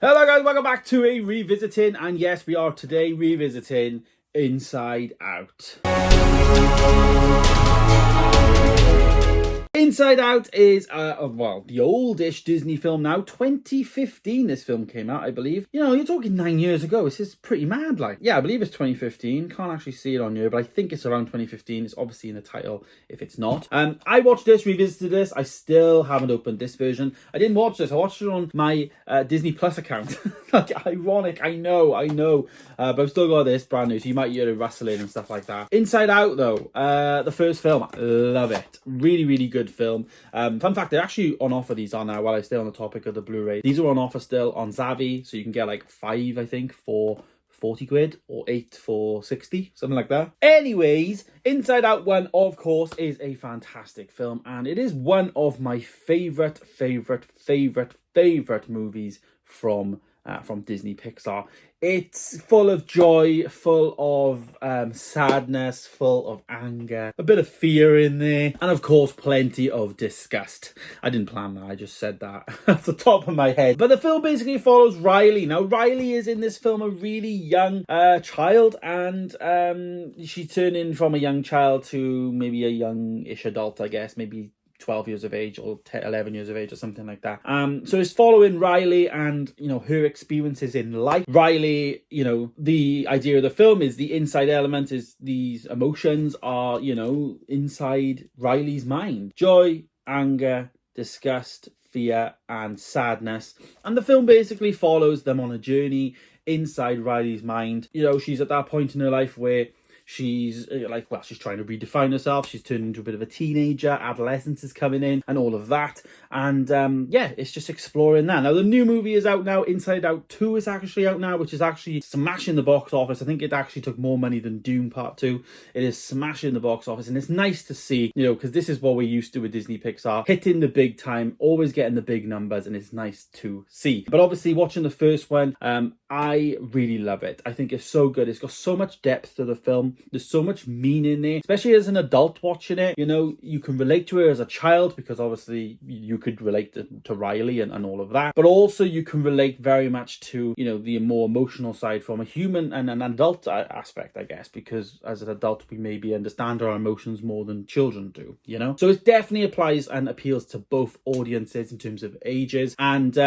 Hello guys, welcome back to a revisiting, and yes, we are today revisiting Inside Out. Inside Out is, the oldish Disney film now. 2015 this film came out, I believe. You know, you're talking 9 years ago. This is pretty mad, like. Yeah, I believe it's 2015. Can't actually see it on here, but I think it's around 2015. It's obviously in the title if it's not. I watched this, revisited this. I still haven't opened this version. I didn't watch this. I watched it on my Disney Plus account. Like, ironic, I know. But I've still got this brand new, so you might hear it rustling and stuff like that. Inside Out, though, the first film, love it. Really, really good film. Fun fact, they're actually on offer, these are now, while I stay on the topic of the Blu-ray. These are on offer still on Zavi, so you can get like 5, I think, for 40 quid or 8 for 60, something like that. Anyways, Inside Out 1, of course, is a fantastic film, and it is one of my favorite movies from Disney Pixar. It's full of joy, full of sadness, full of anger, a bit of fear in there, and of course plenty of disgust. I didn't plan that, I just said that off the top of my head. But the film basically follows Riley. Now Riley is in this film a really young child, and she's turning from a young child to maybe a youngish adult, I guess, maybe 12 years of age or 11 years of age or something like that. So it's following Riley and, you know, her experiences in life. Riley, you know, the idea of the film is the inside element is these emotions are, you know, inside Riley's mind. Joy, anger, disgust, fear, and sadness. And the film basically follows them on a journey inside Riley's mind. You know, she's at that point in her life where she's she's trying to redefine herself. She's turned into a bit of a teenager. Adolescence is coming in and all of that. And it's just exploring that. Now, the new movie is out now. Inside Out 2 is actually out now, which is actually smashing the box office. I think it actually took more money than Dune Part 2. It is smashing the box office. And it's nice to see, you know, because this is what we're used to with Disney Pixar. Hitting the big time, always getting the big numbers. And it's nice to see. But obviously, watching the first one, I really love it. I think it's so good. It's got so much depth to the film. There's so much meaning there, especially as an adult watching it. You know, you can relate to her as a child because obviously you could relate to Riley and all of that. But also you can relate very much to, you know, the more emotional side from a human and an adult aspect, I guess, because as an adult we maybe understand our emotions more than children do, you know? So it definitely applies and appeals to both audiences in terms of ages. And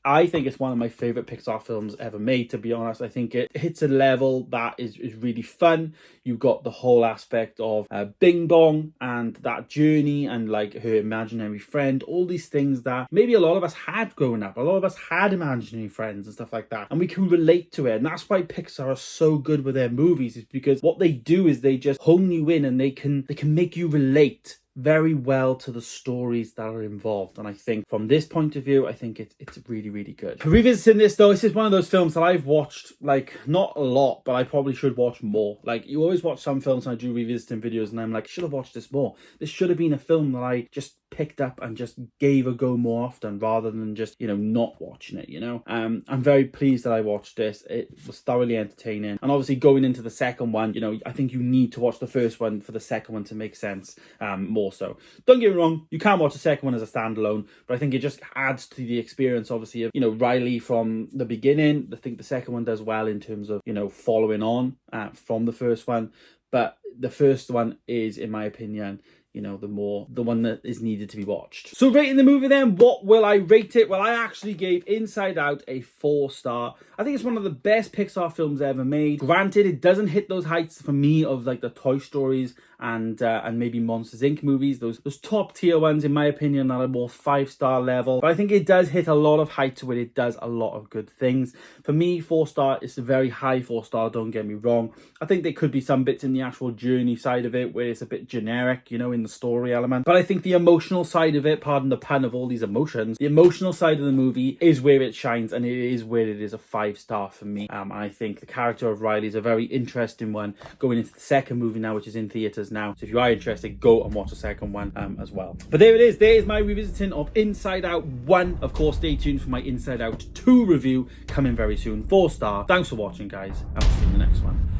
I think it's one of my favourite Pixar films ever made, to be honest. I think it hits a level that is really fun. You've got the whole aspect of Bing Bong and that journey and like her imaginary friend, all these things that maybe a lot of us had growing up. A lot of us had imaginary friends and stuff like that, and we can relate to it. And that's why Pixar are so good with their movies, is because what they do is they just hone you in and they can make you relate very well to the stories that are involved. And I think from this point of view, I think it's really, really good. Revisiting this though, this is one of those films that I've watched, like, not a lot, but I probably should watch more. Like, you always watch some films and I do revisiting videos and I'm like, should have watched this more. This should have been a film that I just picked up and just gave a go more often rather than just, you know, not watching it, you know. I'm very pleased that I watched this. It was thoroughly entertaining. And obviously going into the second one, you know, I think you need to watch the first one for the second one to make sense more so. Don't get me wrong, you can watch the second one as a standalone, but I think it just adds to the experience, obviously, of, you know, Riley from the beginning. I think the second one does well in terms of, you know, following on from the first one. But the first one is, in my opinion, you know, the one that is needed to be watched. So rating the movie then, what will I rate it? Well, I actually gave Inside Out a 4-star. I think it's one of the best Pixar films ever made. Granted, it doesn't hit those heights for me of like the Toy Stories and maybe Monsters Inc. movies, those top tier ones, in my opinion, that are more 5-star level. But I think it does hit a lot of heights where it does a lot of good things. For me, 4-star is a very high 4-star, don't get me wrong. I think there could be some bits in the actual journey side of it where it's a bit generic, you know, in the story element. But I think the emotional side of it, pardon the pun of all these emotions, the emotional side of the movie is where it shines, and it is where it is a 5-star for me. And I think the character of Riley is a very interesting one going into the second movie now, which is in theatres now. So if you are interested, go and watch the second one as well. But there it is. There is my revisiting of Inside Out 1. Of course, stay tuned for my Inside Out 2 review coming very soon. 4-star. Thanks for watching, guys. I'll see you in the next one.